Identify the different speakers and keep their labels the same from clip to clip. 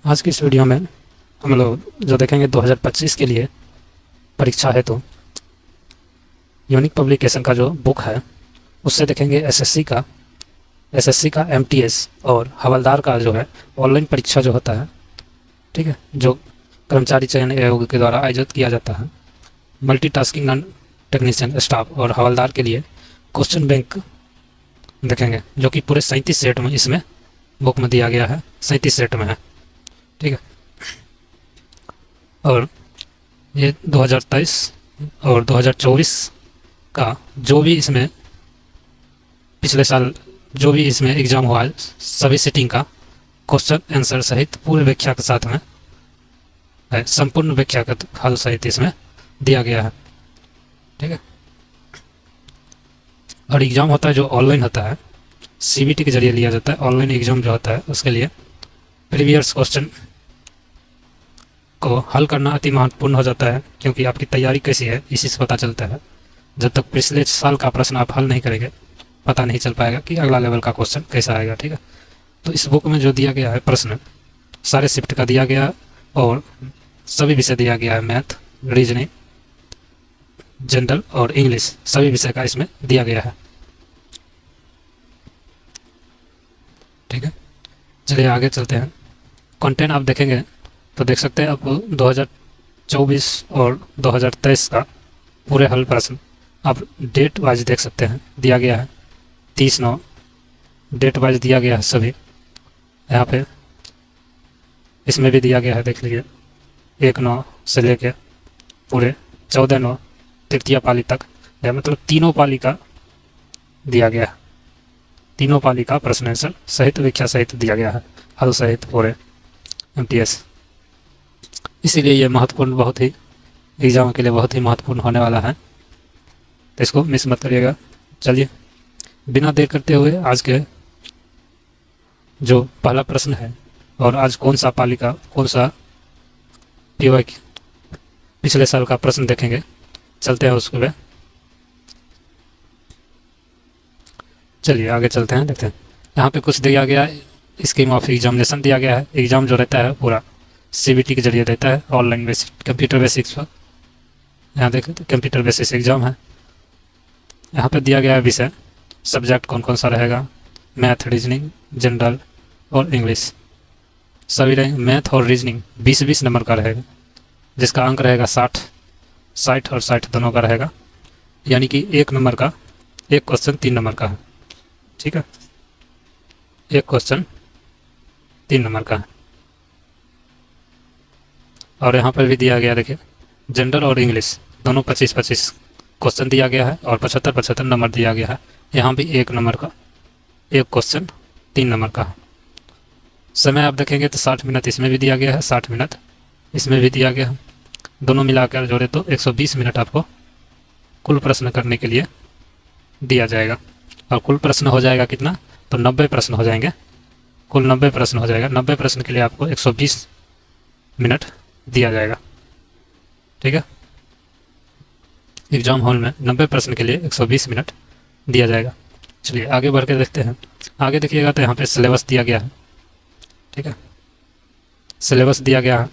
Speaker 1: आज की इस वीडियो में हम लोग जो देखेंगे 2025 के लिए परीक्षा है तो यूनिक पब्लिकेशन का जो बुक है उससे देखेंगे एसएससी का एमटीएस और हवलदार का जो है ऑनलाइन परीक्षा जो होता है, ठीक है, जो कर्मचारी चयन आयोग के द्वारा आयोजित किया जाता है। मल्टीटास्किंग नॉन टेक्नीशियन स्टाफ और हवलदार के लिए क्वेश्चन बैंक देखेंगे जो कि पूरे 37 सेट में इसमें बुक में दिया गया है, 37 सेट में है, ठीक है। और ये 2023 और 2024 का जो भी इसमें पिछले साल जो भी इसमें एग्जाम हुआ है सभी सिटिंग का क्वेश्चन आंसर सहित पूरे व्याख्या के साथ में है, संपूर्ण व्याख्या का हल सहित इसमें दिया गया है, ठीक है। और एग्जाम होता है जो ऑनलाइन होता है, सीबीटी के जरिए लिया जाता है। ऑनलाइन एग्जाम जो होता है उसके लिए प्रीवियस क्वेश्चन को हल करना अति महत्वपूर्ण हो जाता है, क्योंकि आपकी तैयारी कैसी है इसी से पता चलता है। जब तक पिछले साल का प्रश्न आप हल नहीं करेंगे पता नहीं चल पाएगा कि अगला लेवल का क्वेश्चन कैसा आएगा, ठीक है। तो इस बुक में जो दिया गया है प्रश्न सारे शिफ्ट का दिया गया और सभी विषय दिया गया है, मैथ, रीजनिंग, जनरल और इंग्लिश सभी विषय का इसमें दिया गया है, ठीक है। चलिए आगे चलते हैं। कंटेंट आप देखेंगे तो देख सकते हैं आपको 2024 और 2023 का पूरे हल प्रश्न आप डेट वाइज देख सकते हैं, दिया गया है 30/9 डेट वाइज दिया गया है सभी। यहाँ पे इसमें भी दिया गया है, देख लीजिए 1/9 से लेके पूरे 14/9 तृतीय पाली तक, मतलब तीनों पाली का दिया गया है, तीनों पाली का प्रश्न आंसर सहित व्याख्या सहित दिया गया है, हल सहित पूरे एमटीएस। इसीलिए ये महत्वपूर्ण, बहुत ही एग्जाम के लिए बहुत ही महत्वपूर्ण होने वाला है, तो इसको मिस मत करिएगा। चलिए बिना देर करते हुए आज के जो पहला प्रश्न है और आज कौन सा पाली का कौन सा पीवाई पिछले साल का प्रश्न देखेंगे, चलते हैं उसके लिए। चलिए आगे चलते हैं, देखते हैं। यहाँ पे कुछ दिया गया है, स्कीम ऑफ एग्जामिनेशन दिया गया है। एग्जाम जो रहता है पूरा सीबीटी के जरिए रहता है, ऑनलाइन बेसिस कंप्यूटर बेसिक्स पर। यहाँ देखें तो कंप्यूटर बेसिस एग्जाम है। यहाँ पे दिया गया है विषय, सब्जेक्ट कौन कौन सा रहेगा, मैथ, रीजनिंग, जनरल और इंग्लिश सभी रहेंगे। मैथ और रीजनिंग 20-20 नंबर का रहेगा, जिसका अंक रहेगा 60 और 60 दोनों का रहेगा, यानी कि 1 नंबर का एक क्वेश्चन 3 नंबर का है, ठीक है। एक क्वेश्चन 3 नंबर का है। और यहाँ पर भी दिया गया, देखिए जनरल और इंग्लिश दोनों 25-25 क्वेश्चन दिया गया है और 75-75 नंबर दिया गया है। यहाँ भी 1 नंबर का एक क्वेश्चन 3 नंबर का है। समय आप देखेंगे तो 60 मिनट इसमें भी दिया गया है, 60 मिनट इसमें भी दिया गया है। दोनों मिलाकर जोड़े तो 120 मिनट आपको कुल प्रश्न करने के लिए दिया जाएगा। और कुल प्रश्न हो जाएगा कितना, तो 90 प्रश्न हो जाएंगे, कुल 90 प्रश्न हो जाएगा। 90 प्रश्न के लिए आपको 120 मिनट दिया जाएगा, ठीक है। एग्जाम हॉल में 90 प्रश्न के लिए 120 मिनट दिया जाएगा। चलिए आगे बढ़ के देखते हैं। आगे देखिएगा तो यहाँ पे सिलेबस दिया गया है, ठीक है, सिलेबस दिया गया है।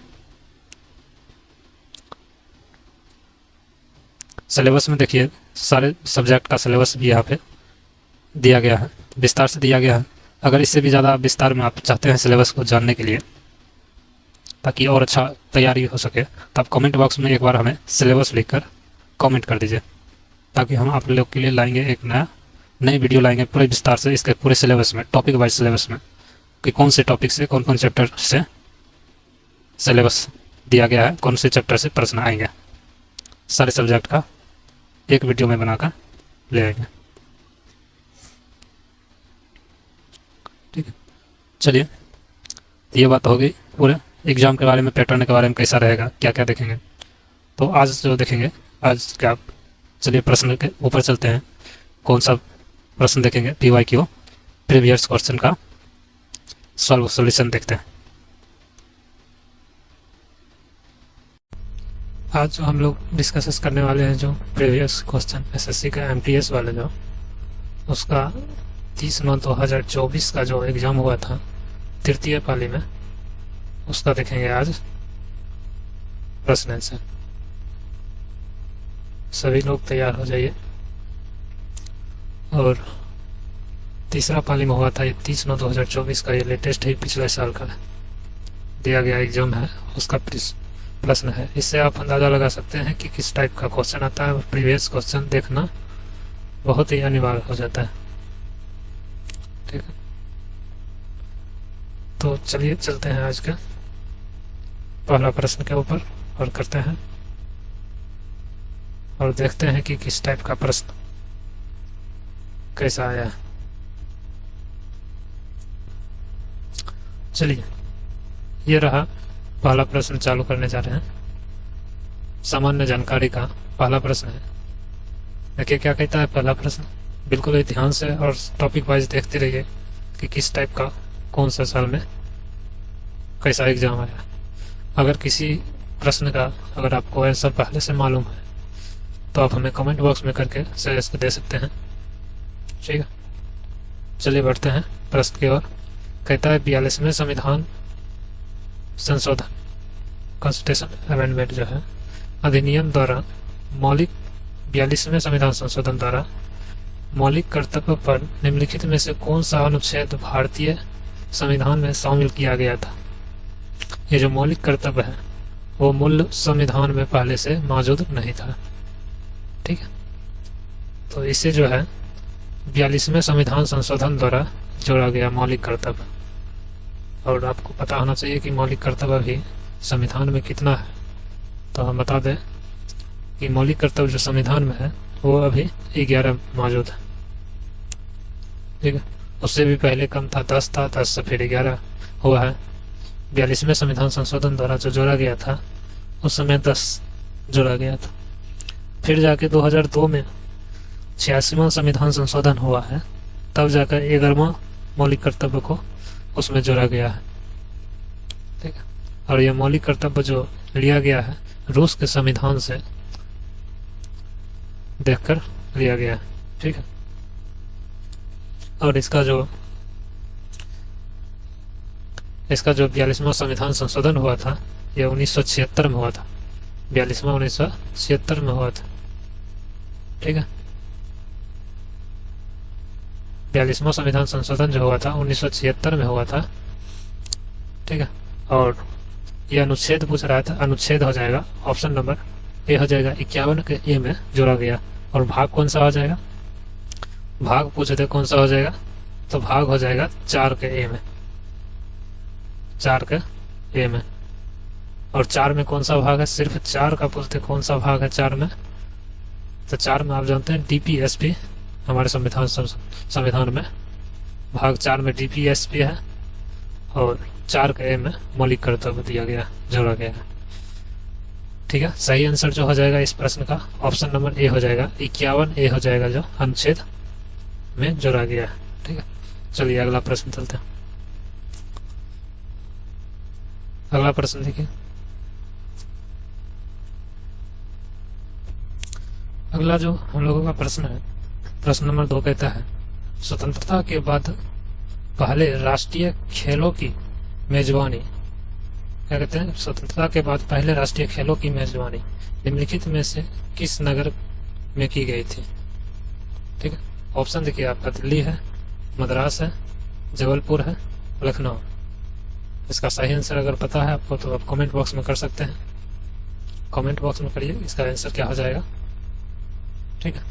Speaker 1: सिलेबस में देखिए सारे सब्जेक्ट का सिलेबस भी यहाँ पे दिया गया है, विस्तार से दिया गया है। अगर इससे भी ज़्यादा विस्तार में आप चाहते हैं सिलेबस को जानने के लिए, ताकि और अच्छा तैयारी हो सके, तो आप कमेंट बॉक्स में एक बार हमें सिलेबस लिखकर कमेंट कर दीजिए, ताकि हम आप लोग के लिए लाएंगे एक नई वीडियो लाएंगे पूरे विस्तार से इसके पूरे सिलेबस में, टॉपिक वाइज सिलेबस में, कि कौन से टॉपिक से कौन कौन चैप्टर से सिलेबस दिया गया है, कौन से चैप्टर से प्रश्न आएंगे, सारे सब्जेक्ट का एक वीडियो में बनाकर ले आएंगे, ठीक है। चलिए ये बात हो गई पूरे एग्जाम के बारे में, पैटर्न के बारे में कैसा रहेगा, क्या क्या देखेंगे। तो आज जो देखेंगे, आज क्या, चलिए प्रश्न के ऊपर चलते हैं। कौन सा प्रश्न देखेंगे, पीवाईक्यू प्रीवियस क्वेश्चन का सॉल्यूशन देखते हैं। आज जो हम लोग डिस्कस करने वाले हैं जो प्रीवियस क्वेश्चन एसएससी का एमटीएस वाले जो उसका 30/9/2024 का जो एग्ज़ाम हुआ था तृतीय पाली में, उसका देखेंगे आज प्रश्न आंसर। सभी लोग तैयार हो जाइए। और तीसरा पाली में हुआ था ये 30/9/2024 का, ये लेटेस्ट है, पिछले साल का दिया गया एग्जाम है, उसका प्रश्न है। इससे आप अंदाज़ा लगा सकते हैं कि किस टाइप का क्वेश्चन आता है। प्रीवियस क्वेश्चन देखना बहुत ही अनिवार्य हो जाता है। ठीक है, तो चलिए चलते हैं आज का पहला प्रश्न के ऊपर और करते हैं और देखते हैं कि किस टाइप का प्रश्न कैसा आया है। चलिए, ये रहा पहला प्रश्न, चालू करने जा रहे हैं। सामान्य जानकारी का पहला प्रश्न है। देखिए क्या कहता है पहला प्रश्न, बिल्कुल ही ध्यान से और टॉपिक वाइज देखते रहिए कि किस टाइप का कौन सा साल में कैसा एग्जाम आया। अगर किसी प्रश्न का अगर आपको आंसर पहले से मालूम है तो आप हमें कमेंट बॉक्स में करके सजेस्ट दे सकते हैं। ठीक है, चलिए बढ़ते हैं प्रश्न की ओर। कहता है 42वें संविधान संशोधन, कॉन्स्टिट्यूशन अमेंडमेंट जो है, अधिनियम द्वारा मौलिक 42वें संविधान संशोधन द्वारा मौलिक कर्तव्य पर निम्नलिखित में से कौन सा अनुच्छेद भारतीय संविधान में शामिल किया गया था। ये जो मौलिक कर्तव्य है वो मूल संविधान में पहले से मौजूद नहीं था। ठीक है, तो इसे जो है 42वें संविधान संशोधन द्वारा जोड़ा गया मौलिक कर्तव्य। और आपको पता होना चाहिए कि मौलिक कर्तव्य भी संविधान में कितना है। तो हम बता दें कि मौलिक कर्तव्य जो संविधान में है वो अभी 11 मौजूद है। ठीक है, उससे भी पहले कम था, 10 था, 10 से फिर 11 हुआ है। 42वें संविधान संशोधन द्वारा जो जोड़ा गया था उस समय 10 जोड़ा गया था। फिर जाके 2002 में 86वां संविधान संशोधन हुआ है, तब जाकर 11वां मौलिक कर्तव्य को उसमें जोड़ा गया है। ठीक है, और यह मौलिक कर्तव्य जो लिया गया है रूस के संविधान से देखकर लिया गया है। ठीक है, और इसका जो 42वां संविधान संशोधन हुआ था यह 1976 में हुआ था। 42वां 1976 में हुआ था। ठीक है, 42वां संविधान संशोधन जो हुआ था 1976 में हुआ था। ठीक है, और यह अनुच्छेद पूछ रहा था, अनुच्छेद हो जाएगा ऑप्शन नंबर ए हो जाएगा 51 के ए में जोड़ा गया। और भाग कौन सा हो जाएगा, भाग पूछे थे कौन सा हो जाएगा, तो भाग हो जाएगा 4 के ए में, 4 के ए में। और 4 में कौन सा भाग है, सिर्फ 4 का पूछते कौन सा भाग है 4 में, तो 4 में आप जानते हैं डीपीएसपी हमारे संविधान में भाग 4 में डीपीएसपी है और 4 के ए में मौलिक कर्तव्य दिया गया, जोड़ा गया है। ठीक है, सही आंसर जो हो जाएगा इस प्रश्न का ऑप्शन नंबर ए हो जाएगा, 51 ए हो जाएगा जो अनुच्छेद में जोड़ा गया है। ठीक है, चलिए अगला प्रश्न चलते हैं। अगला प्रश्न देखिए, अगला जो हम लोगों का प्रश्न है, प्रश्न नंबर 2 कहता है स्वतंत्रता के बाद पहले राष्ट्रीय खेलों की मेजबानी, क्या कहते हैं, स्वतंत्रता के बाद पहले राष्ट्रीय खेलों की मेजबानी निम्नलिखित में से किस नगर में की गई थी। ठीक है, ऑप्शन देखिए आपका दिल्ली है, मद्रास है, जबलपुर है, लखनऊ। इसका सही आंसर अगर पता है आपको तो आप कमेंट बॉक्स में कर सकते हैं, कमेंट बॉक्स में करिए इसका आंसर क्या हो जाएगा। ठीक है,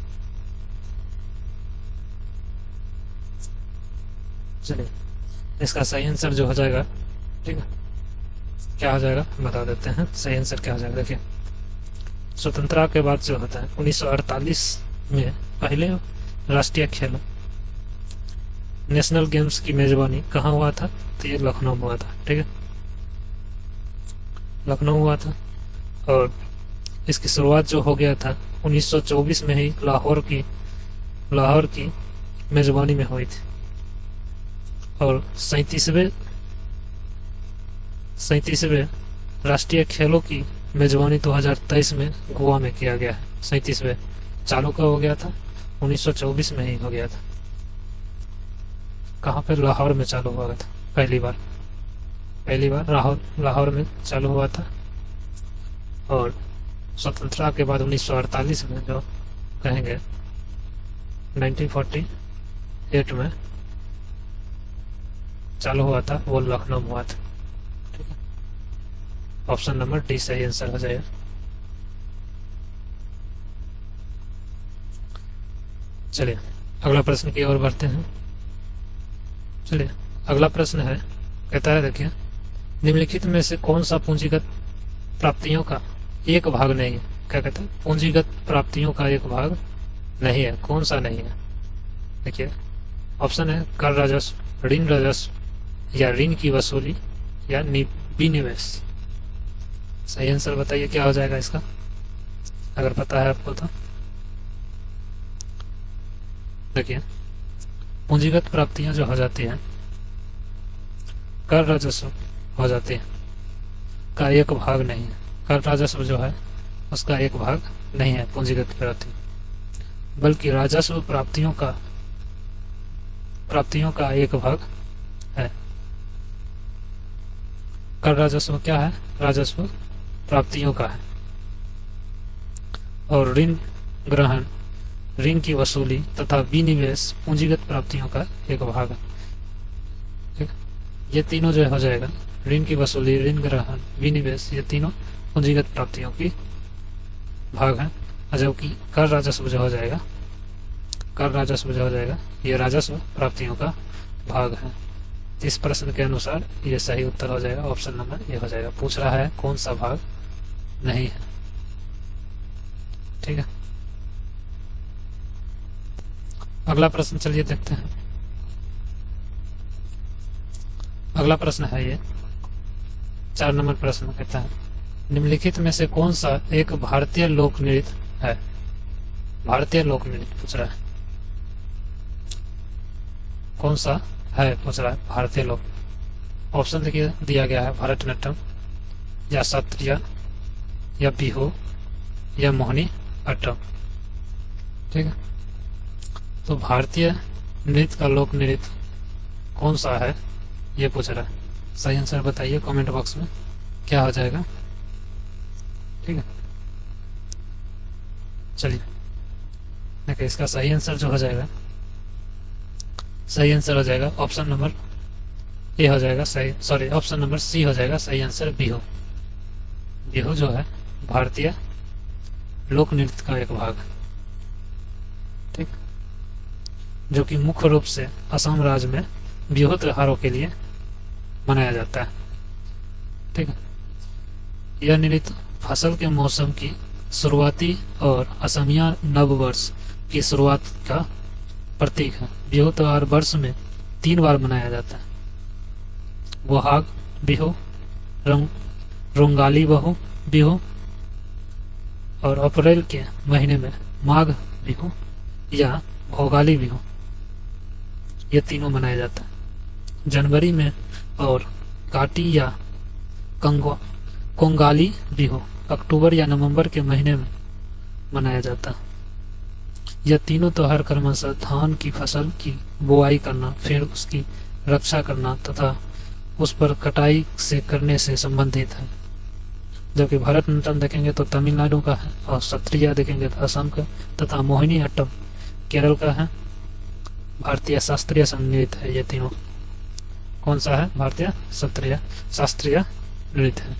Speaker 1: चलिए इसका सही आंसर जो हो जाएगा, ठीक है, क्या हो जाएगा बता देते हैं सही आंसर क्या हो जाएगा। देखिए स्वतंत्रता के बाद जो होता है 1948 में पहले राष्ट्रीय खेल नेशनल गेम्स की मेजबानी कहाँ हुआ था, तो ये लखनऊ में हुआ था। ठीक है, लखनऊ हुआ था। और इसकी शुरुआत जो हो गया था 1924 में ही लाहौर की मेजबानी में हुई थी। और 37वें राष्ट्रीय खेलों की मेजबानी 2023 में गोवा में किया गया है। 37वें चालू कब हो गया था, 1924 में ही हो गया था। कहाँ पे, लाहौर में चालू हुआ था पहली बार पहली बार लाहौर में चालू हुआ था, और स्वतंत्रता के बाद 1948 में जो कहेंगे 1948 में चालू हुआ था वो लखनऊ में हुआ था। ठीक है, ऑप्शन नंबर डी सही आंसर हो जाएगा। चलिए अगला प्रश्न की ओर बढ़ते हैं। चलिए अगला प्रश्न है, कहता है देखिए, निम्नलिखित में से कौन सा पूंजीगत प्राप्तियों का एक भाग नहीं है? क्या कहते हैं? पूंजीगत प्राप्तियों का एक भाग नहीं है, कौन सा नहीं है? देखिए ऑप्शन है कर राजस्व, ऋण राजस्व, या ऋण की वसूली, या विनिवेश। सही आंसर बताइए क्या हो जाएगा इसका, अगर पता है आपको तो। देखिए पूंजीगत प्राप्तियां जो हो जाती हैं, कर राजस्व हो जाती है का एक भाग नहीं है। कर राजस्व जो है उसका एक भाग नहीं है पूंजीगत प्राप्ति, बल्कि राजस्व प्राप्तियों का एक भाग है। कर राजस्व क्या है? राजस्व प्राप्तियों का है। और ऋण ग्रहण, ऋण की वसूली तथा विनिवेश पूंजीगत प्राप्तियों का एक भाग है। ठीक, ये तीनों जो हो जाएगा, ऋण की वसूली, ऋण ग्रहण, विनिवेश, ये तीनों पूंजीगत प्राप्तियों की भाग है। जबकि कर राजस्व जो हो जाएगा, कर राजस्व जो हो जाएगा ये राजस्व प्राप्तियों का भाग है। इस प्रश्न के अनुसार ये सही उत्तर हो जाएगा, ऑप्शन नंबर ये हो जाएगा। पूछ रहा है कौन सा भाग नहीं है। ठीक है, अगला प्रश्न चलिए देखते हैं। अगला प्रश्न है ये 4 नंबर प्रश्न, कहता है निम्नलिखित में से कौन सा एक भारतीय लोक नृत्य है? भारतीय लोक नृत्य पूछ रहा है, कौन सा है पूछ रहा है भारतीय लोक। ऑप्शन देखिए दिया गया है, भरतनाट्यम, या शास्त्रीय, या बिहू, या मोहिनी अट्टम। ठीक है, तो भारतीय नृत्य का लोक नृत्य कौन सा है ये पूछ रहा है। सही आंसर बताइए कमेंट बॉक्स में क्या हो जाएगा। ठीक है, चलिए देखिए इसका सही आंसर जो हो जाएगा, सही आंसर हो जाएगा ऑप्शन नंबर ए हो जाएगा सही, सॉरी ऑप्शन नंबर सी हो जाएगा सही आंसर, बिहू। बिहू जो है भारतीय लोक नृत्य का एक भाग है। ठीक, जो कि मुख्य रूप से असम राज्य में बिहू त्योहारों के लिए मनाया जाता है। ठीक है, यह नृत्य फसल के मौसम की शुरुआती और असमिया नव वर्ष की शुरुआत का प्रतीक है। बिहू त्योहार वर्ष में 3 बार मनाया जाता है। बोहाग बिहू, रोंगाली बिहू, और अप्रैल के महीने में माघ बिहू या भोगाली बिहू, ये तीनों मनाया जाता है। जनवरी में और काटी या कोंगाली बिहू अक्टूबर या नवंबर के महीने में मनाया जाता है। यह तीनों त्योहार क्रमशः धान की फसल की बुआई करना, फिर उसकी रक्षा करना तथा उस पर कटाई से करने से संबंधित है। जबकि भरतनाट्यम देखेंगे तो तमिलनाडु का है, और सत्रिया देखेंगे तो असम का, तथा मोहिनी अट्टम केरल का है। भारतीय शास्त्रीय संगीत है ये तीनों। कौन सा है? भारतीय शास्त्रीय नृत्य है।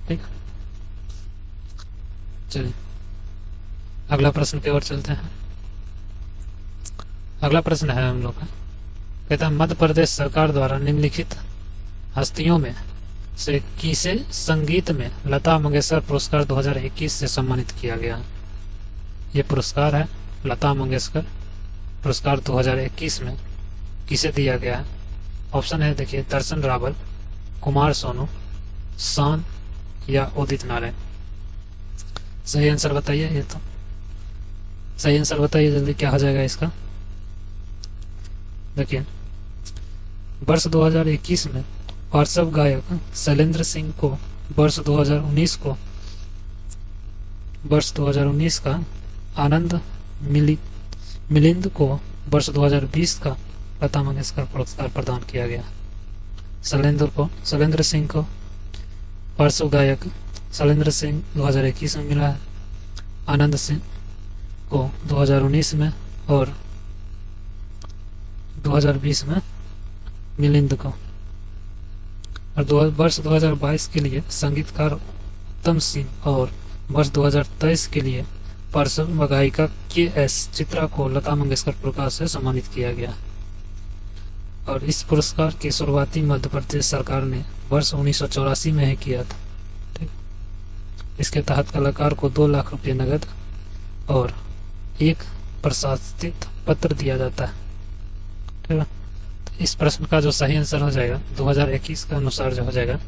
Speaker 1: ठीक, चलिए अगला प्रश्न की ओर चलते हैं। अगला प्रश्न है हम लोग का, कहता है मध्य प्रदेश सरकार द्वारा निम्नलिखित हस्तियों में से किसे संगीत में लता मंगेशकर पुरस्कार 2021 से सम्मानित किया गया? ये पुरस्कार है लता मंगेशकर पुरस्कार 2021 में किसे दिया गया है? ऑप्शन है देखिए, दर्शन रावल, कुमार सोनू, शान, या उदित नारायण। सही आंसर बताइए। ये तो सही आंसर बताइए जल्दी, क्या हो जाएगा इसका। देखिए वर्ष 2021 में पार्श्व गायक शैलेंद्र सिंह को वर्ष 2019 का, आनंद मिलिंद को वर्ष 2020 का लता मंगेशकर पुरस्कार प्रदान किया गया। शैलेंद्र सिंह को पार्श्व गायक शैलेंद्र सिंह 2021 में मिला है, आनंद सिंह को 2019 में और 2020 में मिलिंद को। और वर्ष 2022 के लिए संगीतकार उत्तम सिंह और वर्ष 2023 के लिए पार्श्व गायिका KS चित्रा को लता मंगेशकर पुरस्कार से सम्मानित किया गया। और इस पुरस्कार की शुरुआती मध्य प्रदेश सरकार ने वर्ष 1984 में ही किया था। ठीक, इसके तहत कलाकार को 2 लाख रुपये नगद और एक प्रशासित पत्र दिया जाता है। ठीक है, तो इस प्रश्न का जो सही आंसर हो जाएगा 2021 के अनुसार जो हो जाएगा,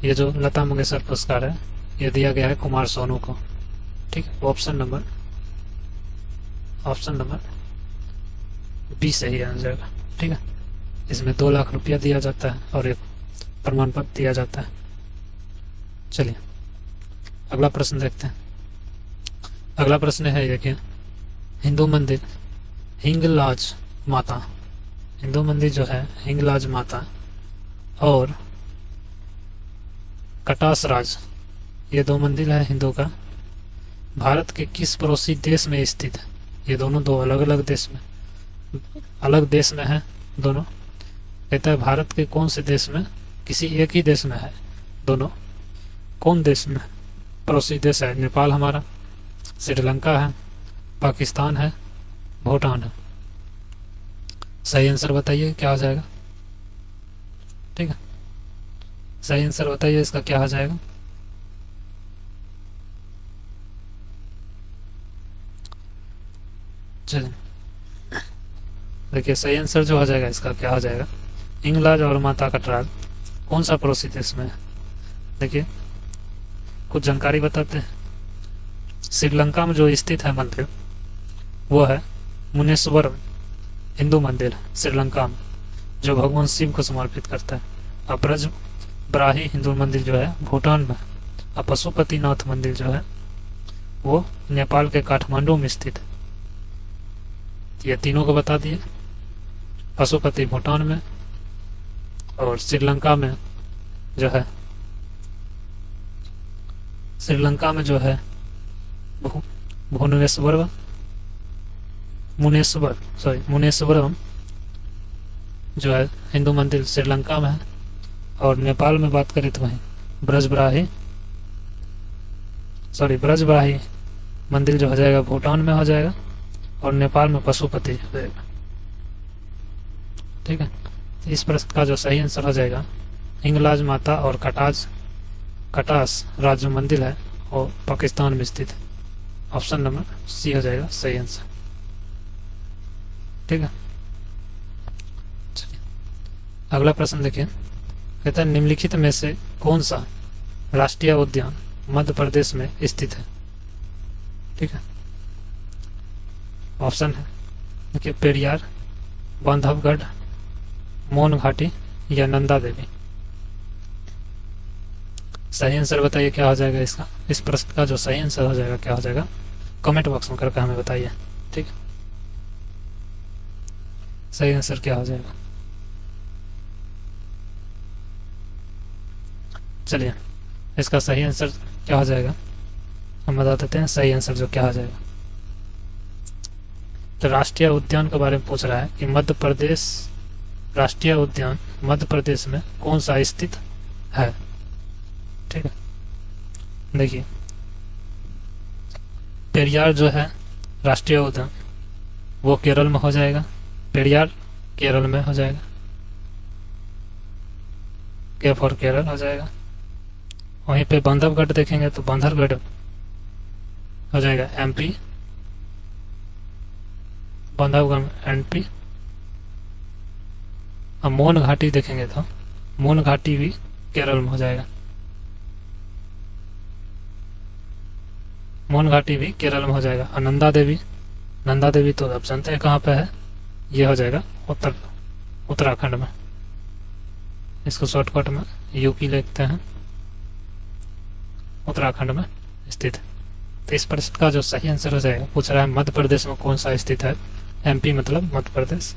Speaker 1: ये जो लता मंगेशकर पुरस्कार है ये दिया गया है कुमार सोनू को। ठीक है, ऑप्शन नंबर बी सही आ जाएगा। ठीक है, इसमें 2 लाख रुपया दिया जाता है और एक प्रमाण पत्र दिया जाता है। चलिए अगला प्रश्न देखते हैं। अगला प्रश्न है, देखिए, हिंदू मंदिर हिंगलाज माता और कटासराज, ये 2 मंदिर है हिंदू का, भारत के किस पड़ोसी देश में स्थित है? ये दोनों 2 अलग अलग देश में है दोनों। कहता है भारत के कौन से देश में, किसी एक ही देश में है दोनों। कौन देश में? पड़ोसी देश है नेपाल हमारा, श्रीलंका है, पाकिस्तान है, भूटान है। सही आंसर बताइए क्या हो जाएगा। ठीक है, सही आंसर बताइए इसका क्या हो जाएगा। चलिए देखिए, सही आंसर जो हो जाएगा इसका क्या हो जाएगा, हिंगलाज और माता कटराज कौन सा पड़ोसी देश में है। देखिए कुछ जानकारी बताते हैं। श्रीलंका में जो स्थित है मंदिर वो है मुनेश्वरम हिंदू मंदिर श्रीलंका में, जो भगवान शिव को समर्पित करता है। और ब्रज ब्राही हिंदू मंदिर जो है भूटान में, और पशुपतिनाथ मंदिर जो है वो नेपाल के काठमांडू में स्थित है। ये तीनों को बता दिए। पशुपति भूटान में और श्रीलंका में जो है मुनेश्वरम जो है हिंदू मंदिर श्रीलंका में है। और नेपाल में बात करें तो वहीं ब्रजब्राही मंदिर जो हो जाएगा भूटान में हो जाएगा, और नेपाल में पशुपति हो जाएगा। ठीक है, तो इस प्रश्न का जो सही आंसर हो जाएगा, हिंगलाज माता और कटास राज्य मंदिर है और पाकिस्तान में स्थित है। ऑप्शन नंबर सी हो जाएगा सही आंसर। ठीक है, चलिए अगला प्रश्न देखिए। कहता है निम्नलिखित में से कौन सा राष्ट्रीय उद्यान मध्य प्रदेश में स्थित है। ठीक है, ऑप्शन है देखिए, पेरियार, बांधवगढ़, मौन घाटी या नंदा देवी। सही आंसर बताइए क्या हो जाएगा इसका। इस प्रश्न का जो सही आंसर हो जाएगा क्या हो जाएगा, कमेंट बॉक्स में करके हमें बताइए। ठीक है, सही आंसर क्या हो जाएगा। चलिए इसका सही आंसर क्या हो जाएगा हम बता देते हैं। सही आंसर जो क्या हो जाएगा, तो राष्ट्रीय उद्यान के बारे में पूछ रहा है कि मध्य प्रदेश राष्ट्रीय उद्यान मध्य प्रदेश में कौन सा स्थित है। ठीक है, देखिए पेरियार जो है राष्ट्रीय उद्यान वो केरल में हो जाएगा। पेरियार केरल में हो जाएगा, के फॉर केरल हो जाएगा। वहीं पे बांधवगढ़ देखेंगे तो बांधवगढ़ हो जाएगा MP, बांधवगढ़ MP। और मौन घाटी देखेंगे तो मौन घाटी भी केरल में हो जाएगा। मौन घाटी भी केरल में हो जाएगा। और नंदा देवी तो आप जानते हैं कहाँ पे है, ये हो जाएगा उत्तराखंड में। इसको शॉर्टकट में यूपी लिखते हैं, उत्तराखंड में स्थित है। तो इस प्रश्न का जो सही आंसर हो जाएगा, पूछ रहा है मध्य प्रदेश में कौन सा स्थित है। MP मतलब मध्य प्रदेश।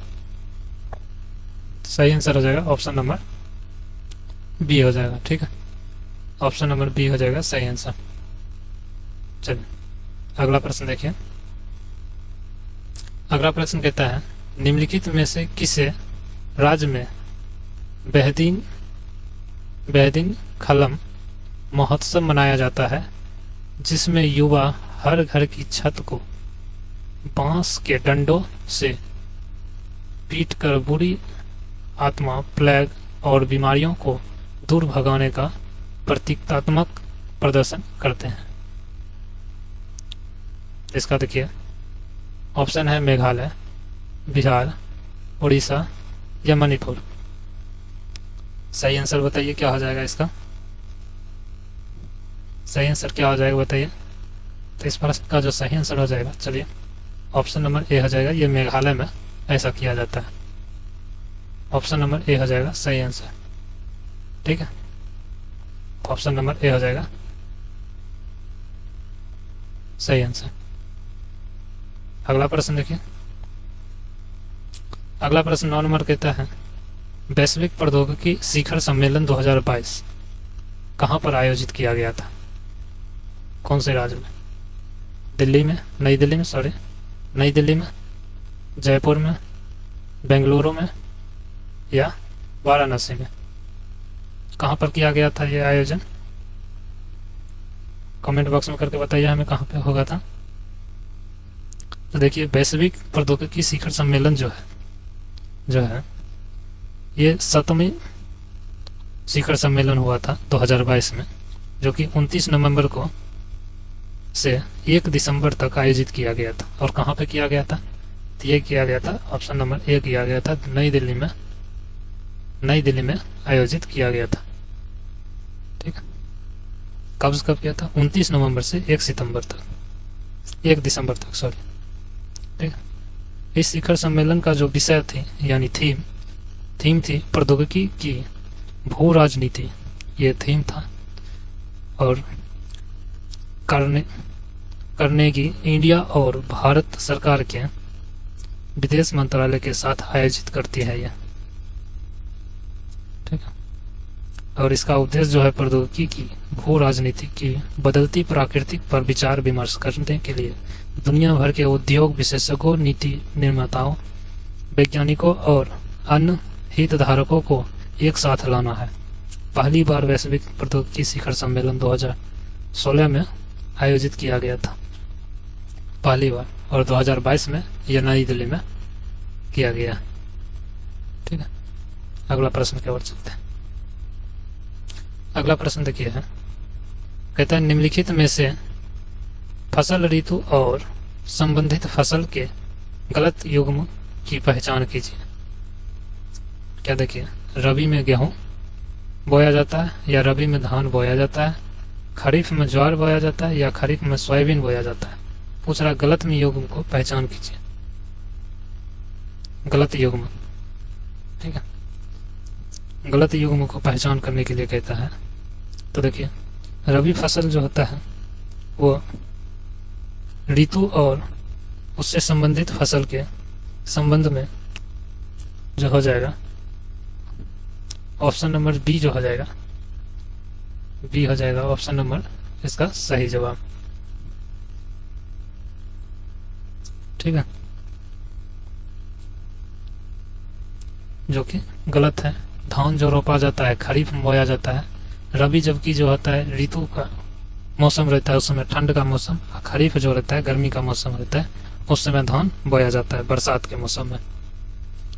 Speaker 1: सही आंसर हो जाएगा ऑप्शन नंबर बी हो जाएगा। ठीक है, ऑप्शन नंबर बी हो जाएगा सही आंसर। चलिए अगला प्रश्न देखिए। अगला प्रश्न कहता है निम्नलिखित में से किसे राज्य में बेहदीन बेहदीन खलम महोत्सव मनाया जाता है, जिसमें युवा हर घर की छत को बांस के डंडों से पीटकर बुरी आत्मा, प्लेग और बीमारियों को दूर भगाने का प्रतीकात्मक प्रदर्शन करते हैं। इसका देखिए ऑप्शन है मेघालय, बिहार, उड़ीसा या मणिपुर। सही आंसर बताइए क्या हो जाएगा इसका। सही आंसर क्या हो जाएगा बताइए। तो इस प्रश्न का जो सही आंसर हो जाएगा, चलिए ऑप्शन नंबर ए हो जाएगा। ये मेघालय में ऐसा किया जाता है। ऑप्शन नंबर ए हो जाएगा सही आंसर। ठीक है, ऑप्शन नंबर ए हो जाएगा सही आंसर। अगला प्रश्न देखिए। अगला प्रश्न 9 नंबर कहता है वैश्विक प्रौद्योगिकी शिखर सम्मेलन 2022 कहाँ पर आयोजित किया गया था? कौन से राज्य में? दिल्ली में, नई दिल्ली में, सॉरी नई दिल्ली में, जयपुर में, बेंगलुरु में या वाराणसी में? कहाँ पर किया गया था ये आयोजन? कमेंट बॉक्स में करके बताइए हमें कहाँ पे होगा था। तो देखिए वैश्विक प्रौद्योगिकी शिखर सम्मेलन जो है ये 7वीं शिखर सम्मेलन हुआ था 2022 में, जो कि 29 नवंबर को से 1 दिसंबर तक आयोजित किया गया था। और कहाँ पे किया गया था? तो ये किया गया था, ऑप्शन नंबर ए किया गया था नई दिल्ली में आयोजित किया गया था। ठीक है, कब किया था? 29 नवंबर से 1 दिसंबर तक सॉरी। ठीक है, इस शिखर सम्मेलन का जो विषय थी यानी थीम थी प्रौद्योगिकी की भू राजनीति, ये थीम था। और कार्नेगी इंडिया और भारत सरकार के विदेश मंत्रालय के साथ आयोजित करती है यह। ठीक है, और इसका उद्देश्य जो है प्रौद्योगिकी की भू राजनीति की बदलती प्रकृति पर विचार विमर्श करने के लिए दुनिया भर के उद्योग विशेषज्ञों, नीति निर्माताओं, वैज्ञानिकों और अन्य हितधारकों को एक साथ लाना है। पहली बार वैश्विक प्रौद्योगिकी शिखर सम्मेलन 2016 में आयोजित किया गया था, पहली बार, और 2022 में यह नई दिल्ली में किया गया। ठीक है, अगला प्रश्न की ओर चलते हैं। अगला प्रश्न देखिए है, कहता है निम्नलिखित में से फसल ऋतु और संबंधित फसल के गलत युग्म की पहचान कीजिए। क्या देखिए, रबी में गेहूं बोया जाता है या रबी में धान बोया जाता है, खरीफ में ज्वार बोया जाता है या खरीफ में सोयाबीन बोया जाता है। पूछ रहा गलत में युग्म को पहचान कीजिए, गलत युग्म। ठीक है, गलत युग्म को पहचान करने के लिए कहता है। तो देखिए रबी फसल जो होता है वो ऋतु और उससे संबंधित फसल के संबंध में जो हो जाएगा, ऑप्शन नंबर बी जो हो जाएगा, बी हो जाएगा ऑप्शन नंबर इसका सही जवाब। ठीक है, जो कि गलत है। धान जो रोपा जाता है खरीफ में बोया जाता है, रबी जबकि जो होता है ऋतु का मौसम रहता है, उस समय ठंड का मौसम, खरीफ जो रहता है गर्मी का मौसम रहता है, उस समय धान बोया जाता है बरसात के मौसम में।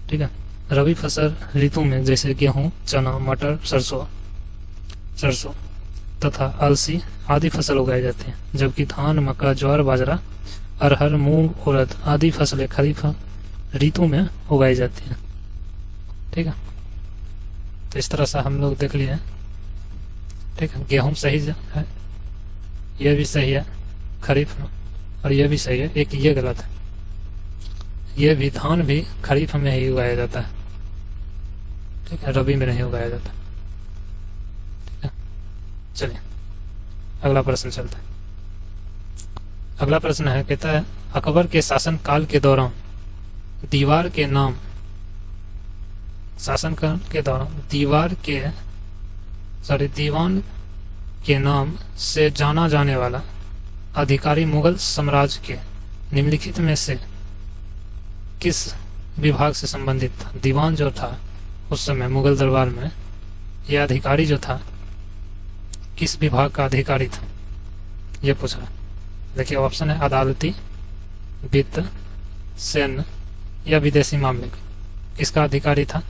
Speaker 1: ठीक है, रबी फसल ऋतु में जैसे गेहूं, चना, मटर, सरसों तथा अलसी आदि फसल उगाई जाती हैं, जबकि धान, मक्का, ज्वार, बाजरा, अरहर, मूंग, उड़द आदि फसलें खरीफ ऋतु में उगाई जाती हैं। ठीक है, तो इस तरह से हम लोग देख लिए। ठीक है, गेहूं सही है, यह भी सही है खरीफ में, और यह भी सही है, एक ये गलत है। यह भी धान भी खरीफ में ही उगाया जाता है। ठीक है, रबी में नहीं उगाया जाता। ठीक है, चलिए अगला प्रश्न चलता है। अगला प्रश्न है, कहता है अकबर के शासन काल के दौरान दीवार के दीवान के नाम से जाना जाने वाला अधिकारी मुगल साम्राज्य के निम्नलिखित में से किस विभाग से संबंधित था? दीवान जो था उस समय मुगल दरबार में, यह अधिकारी जो था किस विभाग का अधिकारी था, यह पूछा। देखिए ऑप्शन है अदालती, वित्त, सैन्य या विदेशी मामले। किसका अधिकारी था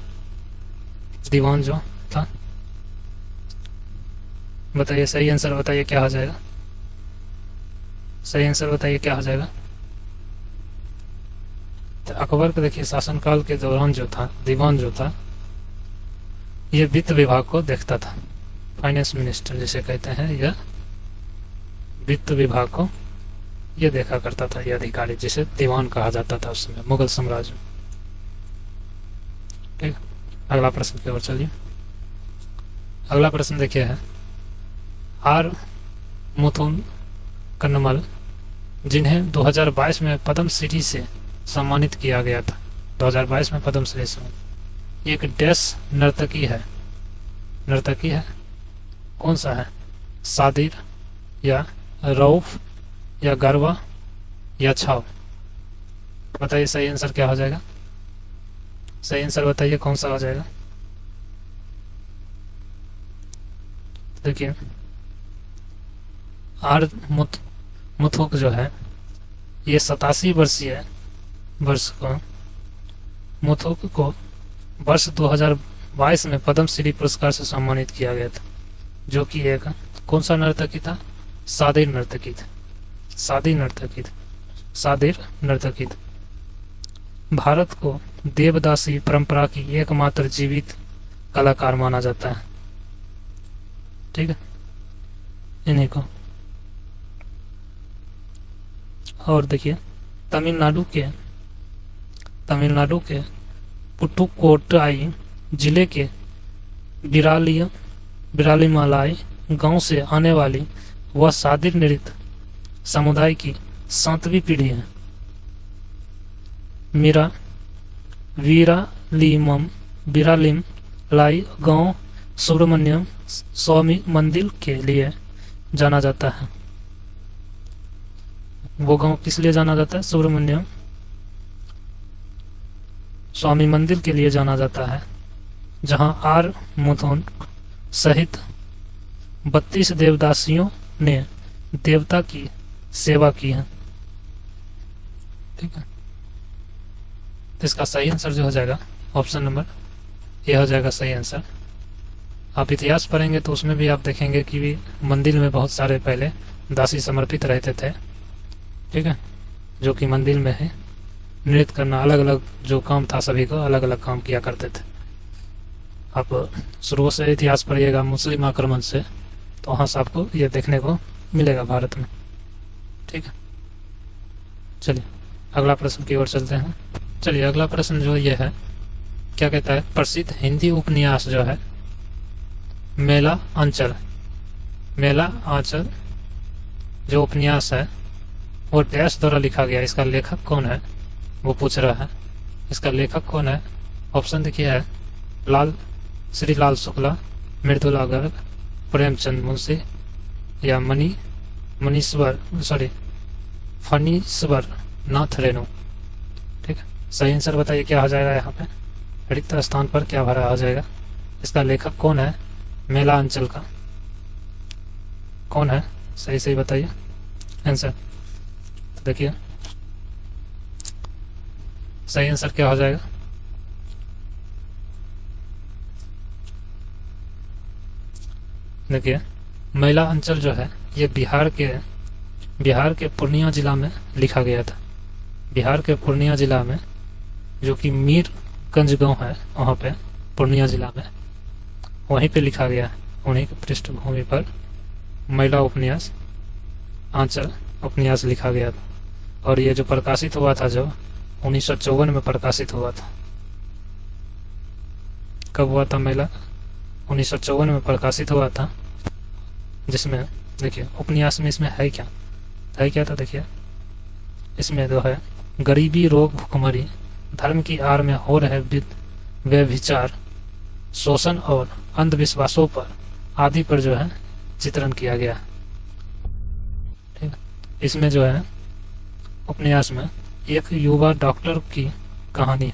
Speaker 1: दीवान जो था? बताइए, सही आंसर बताइए क्या हो जाएगा? सही आंसर बताइए क्या हो जाएगा? तो अकबर के देखिए शासनकाल के दौरान जो था दीवान जो था ये वित्त विभाग को देखता था। फाइनेंस मिनिस्टर जिसे कहते हैं, यह वित्त विभाग को ये देखा करता था, यह अधिकारी जिसे दीवान कहा जाता था उस समय मुगल साम्राज्य में। ठीक, अगला प्रश्न की ओर चलिए। अगला प्रश्न देखिए है आर मुथुन कन्नमल, जिन्हें 2022 में पद्मश्री से सम्मानित किया गया था। 2022 में पद्मश्री से एक डैश नर्तकी है। नर्तकी है कौन सा है? सादिर या रऊफ या गरबा या छाव? बताइए सही आंसर क्या हो जाएगा? सही आंसर बताइए कौन सा हो जाएगा? देखिए आर मुथुक जो है ये 87 वर्षीय वर्ष को मुथुक को वर्ष 2022 में पद्मश्री पुरस्कार से सम्मानित किया गया था, जो कि एक कौन सा नर्तकी था? सादिर नर्तकी था। सादिर नर्तकी था। सादिर नर्तकी था। भारत को देवदासी परंपरा की एकमात्र जीवित कलाकार माना जाता है। ठीक है, इन्हीं को। और देखिए तमिलनाडु के पुटुकोट्टाई जिले के बिरालीमालाई गांव से आने वाली वह सादिर नृत्य समुदाय की 7वीं पीढ़ी है। बिरालिम लाई गांव सुब्रमण्यम स्वामी मंदिर के लिए जाना जाता है। वो गांव किस लिए जाना जाता है? सुब्रमण्यम स्वामी मंदिर के लिए जाना जाता है, जहां आर मुथुन सहित 32 देवदासियों ने देवता की सेवा की है। ठीक है, तो इसका सही आंसर जो हो जाएगा ऑप्शन नंबर ए हो जाएगा सही आंसर। आप इतिहास पढ़ेंगे तो उसमें भी आप देखेंगे कि भी मंदिर में बहुत सारे पहले दासी समर्पित रहते थे। ठीक है, जो कि मंदिर में है नृत्य करना, अलग अलग जो काम था सभी को अलग अलग काम किया करते थे। आप शुरू से इतिहास पढ़िएगा मुस्लिम आक्रमण से, तो वहाँ से आपको ये देखने को मिलेगा भारत में। ठीक है, चलिए अगला प्रश्न की ओर चलते हैं। चलिए अगला प्रश्न जो ये है क्या कहता है? प्रसिद्ध हिंदी उपन्यास जो है मेला आंचल जो उपन्यास है वो डैश द्वारा लिखा गया, इसका लेखक कौन है वो पूछ रहा है। इसका लेखक कौन है? ऑप्शन देखिए है श्री लाल शुक्ला, मृदुला गर्ग, प्रेमचंद मुंशी या फणीश्वर नाथ रेणु। ठीक है, सही आंसर बताइए क्या हो जाएगा? यहाँ पे रिक्त स्थान पर क्या भरा हो जाएगा? इसका लेखक कौन है मेला अंचल का? कौन है? सही बताइए आंसर। तो देखिए सही आंसर क्या हो जाएगा? देखिए मेला अंचल जो है ये बिहार के पूर्णिया जिला में लिखा गया था। बिहार के पूर्णिया जिला में, जो कि मीरगंज गांव है वहाँ पे पूर्णिया जिला में, वहीं पे लिखा गया है। उन्हीं की पृष्ठभूमि पर महिला उपन्यास आंचल उपन्यास लिखा गया था। और ये जो प्रकाशित हुआ था जो 1954 में प्रकाशित हुआ था। कब हुआ था महिला? 1954 में प्रकाशित हुआ था, जिसमें देखिए उपन्यास में इसमें है क्या था? देखिए इसमें जो है गरीबी, रोग, भुखमरी, धर्म की आड़ में हो रहे व्यभिचार, शोषण और अंधविश्वासों पर आदि पर जो है चित्रण किया गया। ठीक है, इसमें जो है उपन्यास में एक युवा डॉक्टर की कहानी है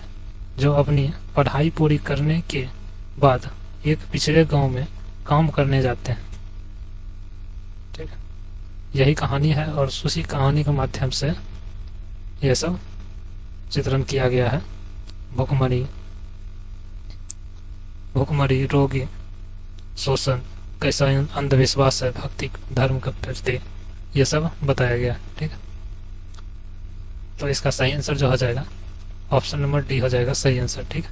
Speaker 1: जो अपनी पढ़ाई पूरी करने के बाद एक पिछड़े गांव में काम करने जाते हैं। ठीक है, यही कहानी है और उसी कहानी के माध्यम से यह सब चित्रण किया गया है। भुखमरी, रोगी, शोषण, कैसा अंधविश्वास है भक्ति धर्म के प्रति, ये सब बताया गया। ठीक है, तो इसका सही आंसर जो हो जाएगा ऑप्शन नंबर डी हो जाएगा सही आंसर। ठीक है,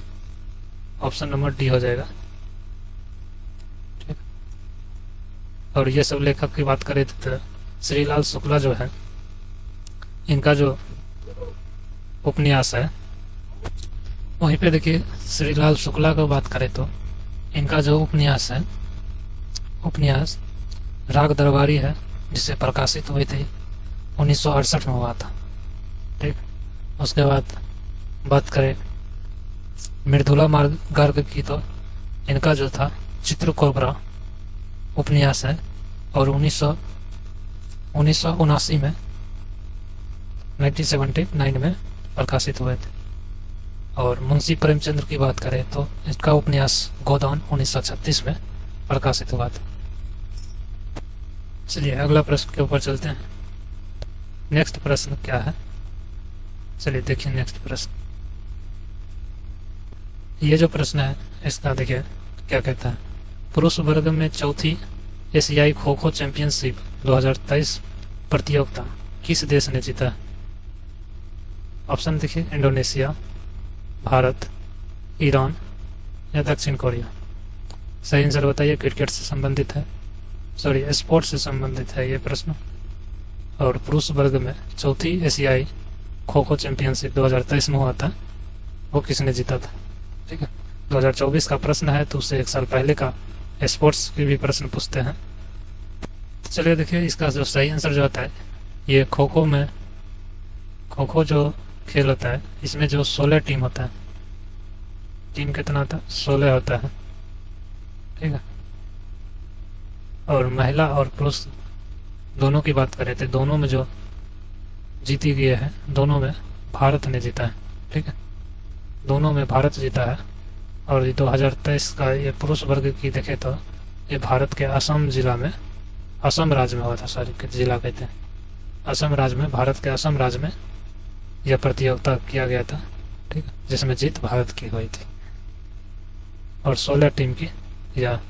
Speaker 1: ऑप्शन नंबर डी हो जाएगा। ठीक, और ये सब लेखक की बात करें तो श्रीलाल शुक्ला जो है, इनका जो उपन्यास है वहीं पे देखिए, श्रीलाल शुक्ला को बात करें तो इनका जो उपन्यास है, उपन्यास राग दरबारी है, जिसे प्रकाशित हुई थी 1968 में हुआ था। ठीक, उसके बाद बात करें मृदुला गर्ग की तो इनका जो था चित्रकोबरा उपन्यास है और 1979 में 1979 में प्रकाशित हुए थे। और मुंशी प्रेमचंद्र की बात करें तो इसका उपन्यास गोदान 1936 में प्रकाशित हुआ था। चलिए अगला प्रश्न के ऊपर चलते हैं। नेक्स्ट प्रश्न क्या है, चलिए देखिए नेक्स्ट प्रश्न। ये जो प्रश्न है इसका देखिए क्या कहता है। पुरुष वर्ग में चौथी एशियाई खो खो चैंपियनशिप 2023 प्रतियोगिता किस देश ने जीता? ऑप्शन देखिए, इंडोनेशिया, भारत, ईरान या दक्षिण कोरिया। सही आंसर बताइए। क्रिकेट से संबंधित है, सॉरी स्पोर्ट्स से संबंधित है ये प्रश्न। और पुरुष वर्ग में चौथी एशियाई खो खो चैंपियनशिप 2023 में हुआ था, वो किसने जीता था? ठीक है, 2024 का प्रश्न है तो उससे एक साल पहले का स्पोर्ट्स के भी प्रश्न पूछते हैं। चलिए देखिए इसका जो सही आंसर जो होता है, ये खो खो में, खो खो जो खेल होता है इसमें जो 16 टीम होता है, टीम कितना होता है? 16 होता है। ठीक है, और महिला और पुरुष दोनों की बात करें तो दोनों में जो जीती गई है, दोनों में भारत ने जीता है। ठीक है, दोनों में भारत जीता है। और 2023 का ये पुरुष वर्ग की देखें तो ये भारत के असम जिला में, असम राज्य में हुआ था, सॉरी जिला कहते हैं, असम राज्य में, भारत के असम राज्य में यह प्रतियोगिता किया गया था। ठीक है, जिसमें जीत भारत की हुई थी और 16 टीम की या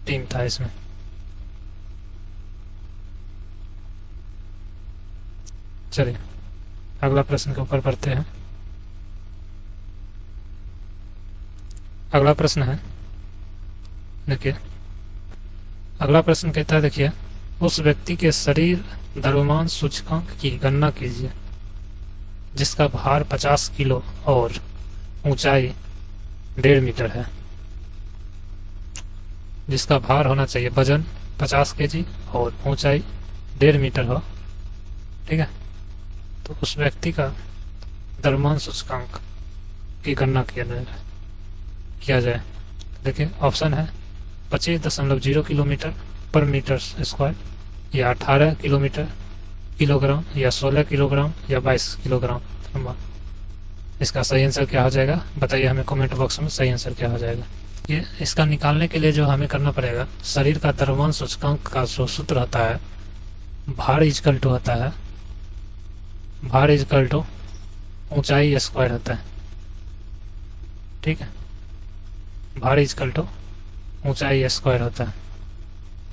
Speaker 1: टीम था इसमें। चलिए अगला प्रश्न के ऊपर पढ़ते हैं। अगला प्रश्न है, देखिए अगला प्रश्न कहता है, देखिए उस व्यक्ति के शरीर द्रव्यमान सूचकांक की गणना कीजिए जिसका भार 50 किलो और ऊंचाई 1.5 मीटर है। जिसका भार होना चाहिए, वजन 50 केजी और ऊंचाई 1.5 मीटर हो। ठीक है, तो उस व्यक्ति का द्रव्यमान सूचकांक की गणना किया जाए। देखिए ऑप्शन है 25.0 किलोमीटर पर मीटर स्क्वायर, या 18 किलोग्राम, या 16 किलोग्राम, या 22 किलोग्राम। इसका सही आंसर क्या हो जाएगा बताइए हमें कमेंट बॉक्स में, सही आंसर क्या हो जाएगा। ये इसका निकालने के लिए जो हमें करना पड़ेगा, शरीर का द्रव्यमान सूचकांक का जो सूत्र होता है, भार इजकल टू होता है, भार इजकल टू ऊंचाई स्क्वायर होता है। ठीक है, भार इजकल टू ऊंचाई स्क्वायर होता है,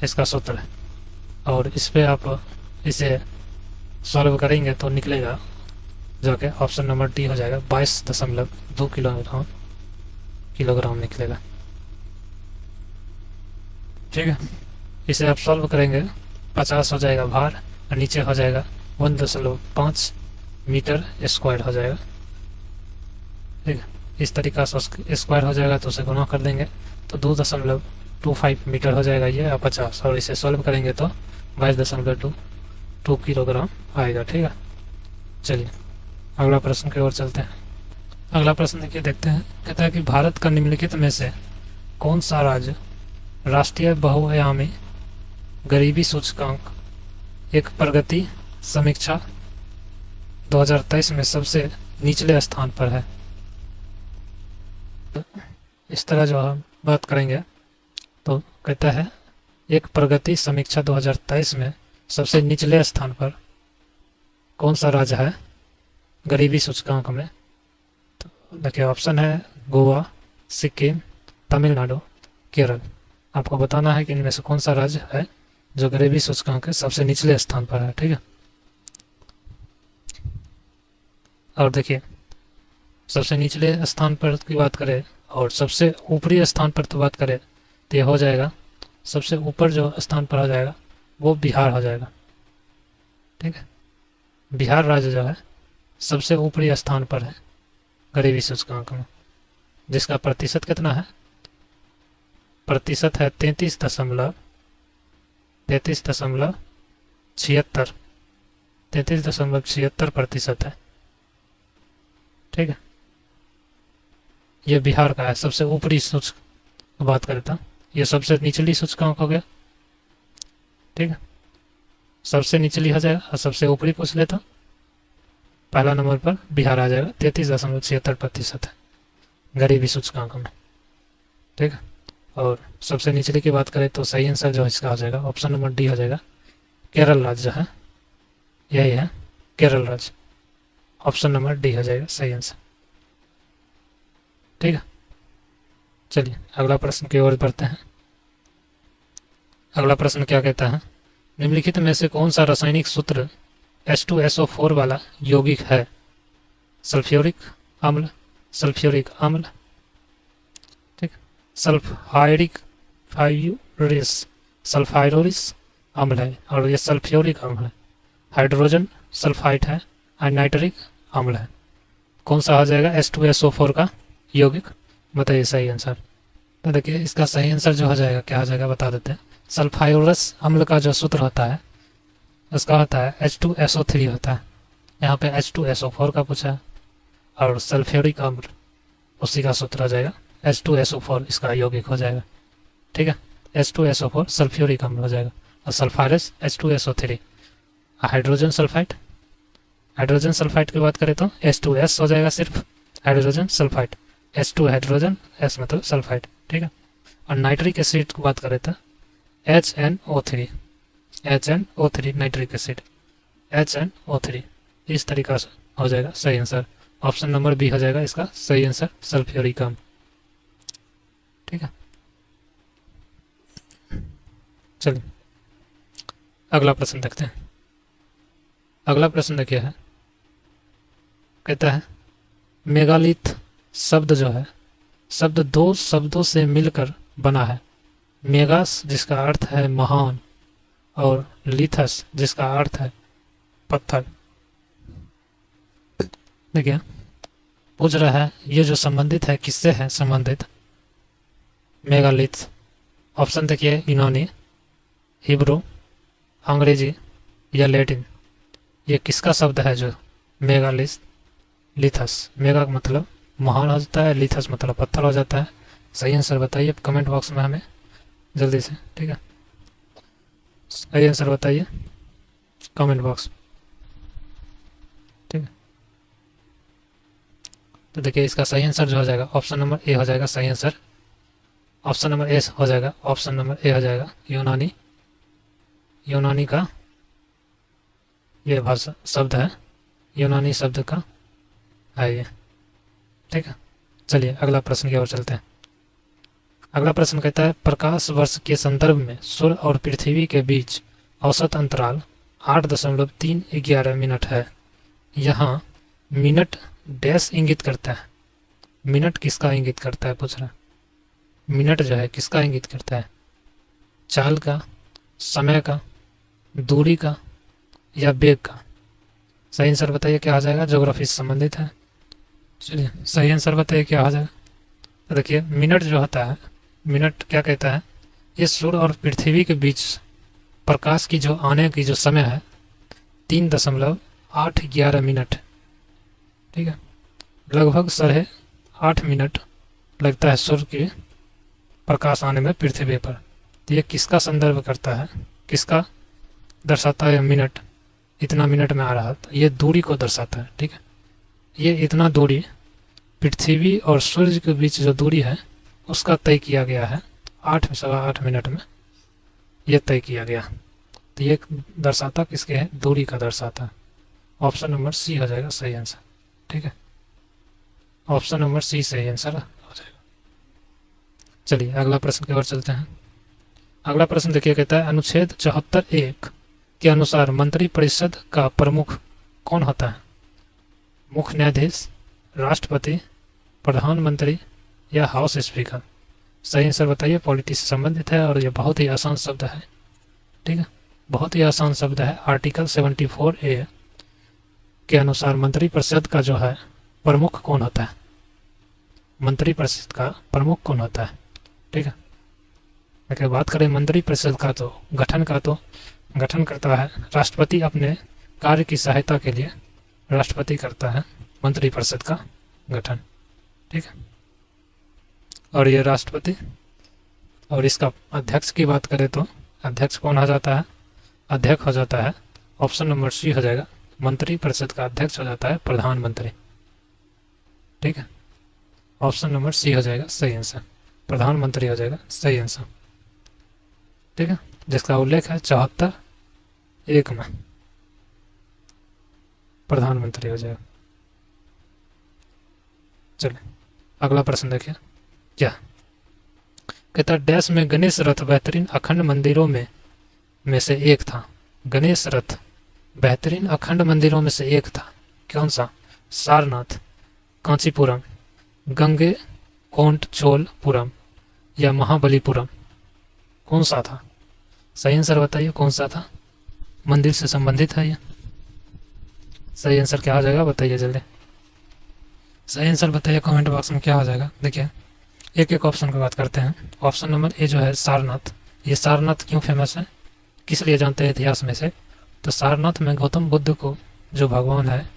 Speaker 1: इसका सूत्र है। और इस पे आप इसे सॉल्व करेंगे तो निकलेगा जो कि ऑप्शन नंबर डी हो जाएगा, 22.2 किलोग्राम निकलेगा। ठीक है, इसे आप सॉल्व करेंगे 50 हो जाएगा भार और नीचे हो जाएगा 1.5 मीटर स्क्वायर हो जाएगा। ठीक है, इस तरीका से स्क्वायर हो जाएगा तो उसे गुना कर देंगे तो 2.25 मीटर हो जाएगा ये 50, और इसे सॉल्व करेंगे तो 22.2 किलोग्राम आएगा। ठीक है, चलिए अगला प्रश्न की ओर चलते हैं। अगला प्रश्न देखिए, देखते हैं, कहता है कि भारत का निम्नलिखित में से कौन सा राज्य राष्ट्रीय बहुआयामी गरीबी सूचकांक एक प्रगति समीक्षा 2023 में सबसे निचले स्थान पर है। इस तरह जो हम बात करेंगे तो कहता है एक प्रगति समीक्षा 2023 में सबसे निचले स्थान पर कौन सा राज्य है गरीबी सूचकांक में। तो देखिए ऑप्शन है गोवा, सिक्किम, तमिलनाडु, केरल। आपको बताना है कि इनमें से कौन सा राज्य है जो गरीबी सूचकांक के सबसे निचले स्थान पर है। ठीक है, और देखिए सबसे निचले स्थान पर की बात करें और सबसे ऊपरी स्थान पर तो बात करें तो ये हो जाएगा, सबसे ऊपर जो स्थान पर हो जाएगा वो बिहार हो जाएगा। ठीक है, बिहार राज्य जो है सबसे ऊपरी स्थान पर है गरीबी सूचकांक में, जिसका प्रतिशत कितना है, प्रतिशत है 33.76% है। ठीक है, ये बिहार का है सबसे ऊपरी सूचकांक बात करता, ये सबसे निचली सूचकांक हो गया। ठीक है, सबसे निचली हो जाएगा और सबसे ऊपरी पूछ लेता, पहला नंबर पर बिहार आ जाएगा, 33.76% है गरीबी सूचकांक में। ठीक है, और सबसे निचले की बात करें तो सही आंसर जो इसका हो जाएगा ऑप्शन नंबर डी हो जाएगा, केरल राज्य है, यही है केरल राज्य, ऑप्शन नंबर डी हो जाएगा सही आंसर। ठीक है, चलिए अगला प्रश्न की ओर बढ़ते हैं। अगला प्रश्न क्या कहता है, निम्नलिखित में से कौन सा रासायनिक सूत्र H2SO4 वाला यौगिक है, सल्फ्यूरिक अम्ल, सल्फ्यूरिक अम्ल, ठीक, सल्फाइरोरिस अम्ल है और ये सल्फ्यूरिक अम्ल है, हाइड्रोजन सल्फाइड है और नाइट्रिक अम्ल है। कौन सा हो जाएगा H2SO4 का यौगिक, बताइए सही आंसर। तो देखिए इसका सही आंसर जो हो जाएगा क्या हो जाएगा बता देते हैं, सल्फाइरोरस अम्ल का जो सूत्र होता है उसका होता है H2SO3 होता है, यहाँ पे H2SO4 का पूछा है, और सल्फ्यूरिक अम्ल उसी का सूत्र हो जाएगा H2SO4 इसका यौगिक हो जाएगा। ठीक है, H2SO4 सल्फ्यूरिक अम्ल हो जाएगा और सल्फारस H2SO3। Hydrogen sulphide, hydrogen sulphide की बात करें तो H2S हो जाएगा, सिर्फ hydrogen sulphide, H2 hydrogen, S मतलब सल्फाइड। ठीक है, और नाइट्रिक एसिड की बात करें तो HNO3 नाइट्रिक एसिड, HNO3 इस तरीका से हो जाएगा सही आंसर, ऑप्शन नंबर बी हो जाएगा इसका सही आंसर, सल्फ्यूरिक अम्ल। ठीक है, चलिए अगला प्रश्न देखते हैं। अगला प्रश्न देखिए है, कहता है मेगालिथ शब्द जो है, शब्द दो शब्दों से मिलकर बना है, मेगास जिसका अर्थ है महान और लिथस जिसका अर्थ है पत्थर। देखिए पूछ रहा है ये जो संबंधित है किससे है संबंधित, मेगालिथ। ऑप्शन देखिए यूनानी, हिब्रू, अंग्रेजी या लैटिन। ये किसका शब्द है जो मेगालिथ, लिथस, मेगा मतलब महान हो जाता है, लिथस मतलब पत्थर हो जाता है। सही आंसर बताइए कमेंट बॉक्स में हमें जल्दी से। ठीक है, सही आंसर बताइए कमेंट बॉक्स। ठीक है, तो देखिए इसका सही आंसर जो हो जाएगा ऑप्शन नंबर ए हो जाएगा सही आंसर, ऑप्शन नंबर ए हो जाएगा, ऑप्शन नंबर ए हो जाएगा यूनानी। यूनानी का ये भाषा शब्द है, यूनानी शब्द का है ये। ठीक है, चलिए अगला प्रश्न की ओर चलते हैं। अगला प्रश्न कहता है प्रकाश वर्ष के संदर्भ में सूर्य और पृथ्वी के बीच औसत अंतराल 8.311 मिनट है। यहाँ मिनट डैश इंगित करता है, मिनट किसका इंगित करता है पूछ रहा है, मिनट जो है किसका इंगित करता है, चाल का, समय का, दूरी का या वेग का। सही आंसर बताइए क्या आ जाएगा, ज्योग्राफी से संबंधित है। चलिए सही आंसर बताइए क्या आ जाएगा। तो देखिए मिनट जो होता है, मिनट क्या कहता है, ये सूर्य और पृथ्वी के बीच प्रकाश की जो आने की जो समय है 3.811 मिनट। ठीक है, लगभग 8.5 मिनट लगता है सूर्य के प्रकाश आने में पृथ्वी पर। तो ये किसका संदर्भ करता है, किसका दर्शाता है? मिनट, इतना मिनट में आ रहा था, ये दूरी को दर्शाता है। ठीक है, ये इतना दूरी पृथ्वी और सूर्य के बीच जो दूरी है उसका तय किया गया है 8 मिनट में, ये तय किया गया। तो ये दर्शाता किसके है? दूरी का दर्शाता है। ऑप्शन नंबर सी हो जाएगा सही आंसर। ठीक है, ऑप्शन नंबर सी सही आंसर हो जाएगा। चलिए अगला प्रश्न की ओर चलते हैं। अगला प्रश्न देखिए, कहता है अनुच्छेद 74(1) के अनुसार मंत्रिपरिषद का प्रमुख कौन होता है? मुख्य न्यायाधीश, राष्ट्रपति, प्रधानमंत्री या हाउस स्पीकर? सही आंसर बताइए। पॉलिटी से संबंधित है और ये बहुत ही आसान शब्द है। ठीक है, बहुत ही आसान शब्द है। आर्टिकल 74(a) के अनुसार मंत्रिपरिषद का जो है प्रमुख कौन होता है? मंत्रिपरिषद का प्रमुख कौन होता है? ठीक है, अगर बात करें मंत्रिपरिषद का तो गठन करता है राष्ट्रपति। अपने कार्य की सहायता के लिए राष्ट्रपति करता है मंत्रिपरिषद का गठन। ठीक है, और ये राष्ट्रपति, और इसका अध्यक्ष की बात करें तो अध्यक्ष कौन हो जाता है? अध्यक्ष हो जाता है, ऑप्शन नंबर सी हो जाएगा, मंत्रिपरिषद का अध्यक्ष हो जाता है प्रधानमंत्री। ठीक है, ऑप्शन नंबर सी हो जाएगा सही आंसर, प्रधानमंत्री हो जाएगा सही आंसर। ठीक है, जिसका उल्लेख है 74(1) में प्रधानमंत्री हो जाएगा। चलिए अगला प्रश्न देखिए, क्या कहता है? डैश में गणेश रथ बेहतरीन अखंड मंदिरों में से एक था। गणेश रथ बेहतरीन अखंड मंदिरों में से एक था, कौन सा? सारनाथ, कांचीपुरम, गंगे कोंड चोलपुरम या महाबलीपुरम? कौन सा था? सही आंसर बताइए, कौन सा था? मंदिर से संबंधित है ये। सही आंसर क्या हो जाएगा बताइए जल्दी। सही आंसर बताइए कमेंट बॉक्स में क्या हो जाएगा। देखिए एक एक ऑप्शन की बात करते हैं। ऑप्शन नंबर ए जो है सारनाथ। ये सारनाथ क्यों फेमस है, किस लिए जानते हैं इतिहास में से? तो सारनाथ में गौतम बुद्ध को जो भगवान है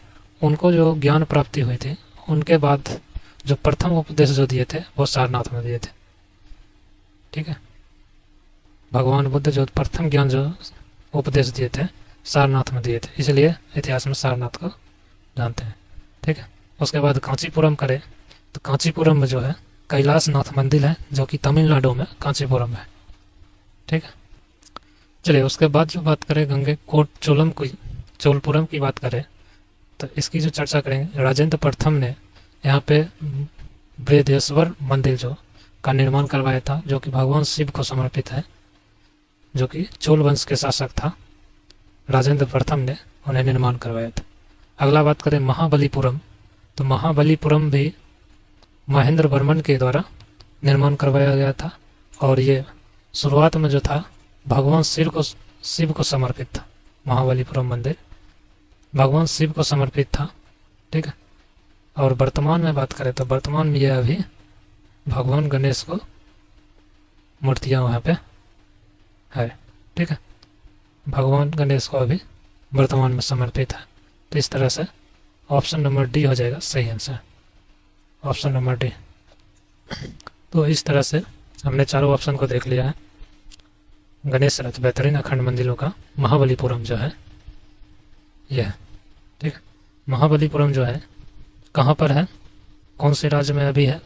Speaker 1: उनको जो ज्ञान प्राप्ति हुई थी, उनके बाद जो प्रथम उपदेश जो दिए थे वो सारनाथ में दिए थे। ठीक है, भगवान बुद्ध जो प्रथम ज्ञान जो उपदेश दिए थे सारनाथ में दिए थे, इसलिए इतिहास में सारनाथ को जानते हैं। ठीक है, उसके बाद कांचीपुरम करें तो कांचीपुरम में जो है कैलाशनाथ मंदिर है जो कि तमिलनाडु में कांचीपुरम है। ठीक है, चलिए उसके बाद जो बात करें गंगे कोट चोलपुरम की बात करें तो इसकी जो चर्चा करेंगे, राजेंद्र प्रथम ने यहाँ पे बृहदेश्वर मंदिर जो का निर्माण करवाया था, जो कि भगवान शिव को समर्पित है, जो कि चोल वंश के शासक था राजेंद्र प्रथम ने उन्हें निर्माण करवाया था। अगला बात करें महाबलीपुरम, तो महाबलीपुरम भी महेंद्र वर्मन के द्वारा निर्माण करवाया गया था और ये शुरुआत में जो था भगवान शिव को समर्पित था। महाबलीपुरम मंदिर भगवान शिव को समर्पित था। ठीक है, और वर्तमान में बात करें तो वर्तमान में यह अभी भगवान गणेश को मूर्तियाँ वहाँ पे है। ठीक है, भगवान गणेश को अभी वर्तमान में समर्पित है। तो इस तरह से ऑप्शन नंबर डी हो जाएगा सही आंसर, ऑप्शन नंबर डी। तो इस तरह से हमने चारों ऑप्शन को देख लिया है। गणेश रथ बेहतरीन अखंड मंदिरों का महाबलीपुरम जो है यह। ठीक है, महाबलीपुरम जो है कहाँ पर है, कौन से राज्य में अभी है,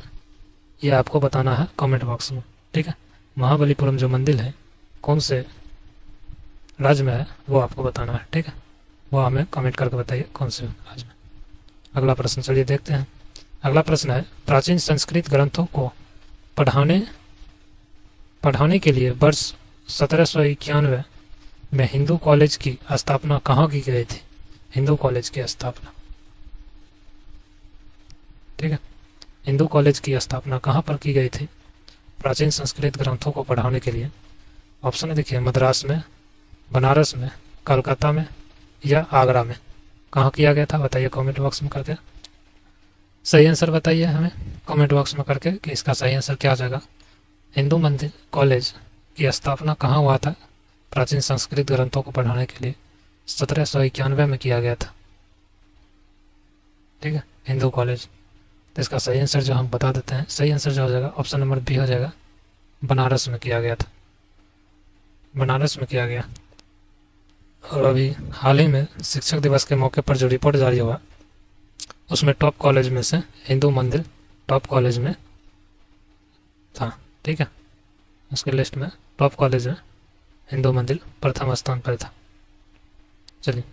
Speaker 1: ये आपको बताना है कमेंट बॉक्स में। ठीक है, महाबलीपुरम जो मंदिर है कौन से राज्य में है वो आपको बताना है। ठीक है, वो हमें कमेंट करके बताइए कौन से राज्य में। अगला प्रश्न चलिए देखते हैं। अगला प्रश्न है प्राचीन संस्कृत ग्रंथों को पढ़ाने के लिए वर्ष 1791 में हिंदू कॉलेज की स्थापना कहाँ की गई थी? हिंदू कॉलेज की स्थापना। ठीक है, हिंदू कॉलेज की स्थापना कहाँ पर की गई थी प्राचीन संस्कृत ग्रंथों को पढ़ाने के लिए? ऑप्शन देखिए, मद्रास में, बनारस में, कलकत्ता में या आगरा में। कहाँ किया गया था बताइए कमेंट बॉक्स में करके। सही आंसर बताइए हमें कमेंट बॉक्स में करके कि इसका सही आंसर क्या आ जाएगा। हिंदू मंदिर कॉलेज की स्थापना कहाँ हुआ था प्राचीन संस्कृत ग्रंथों को पढ़ाने के लिए? 1791 में किया गया था। ठीक है, हिंदू कॉलेज। तो इसका सही आंसर जो हम बता देते हैं, सही आंसर जो हो जाएगा ऑप्शन नंबर बी हो जाएगा, बनारस में किया गया था। बनारस में किया गया। और अभी हाल ही में शिक्षक दिवस के मौके पर जो रिपोर्ट जारी हुआ उसमें टॉप कॉलेज में से हिंदू मंदिर टॉप कॉलेज में था। ठीक है, उसके लिस्ट में टॉप कॉलेज में हिंदू मंदिर प्रथम स्थान पर था। चलिए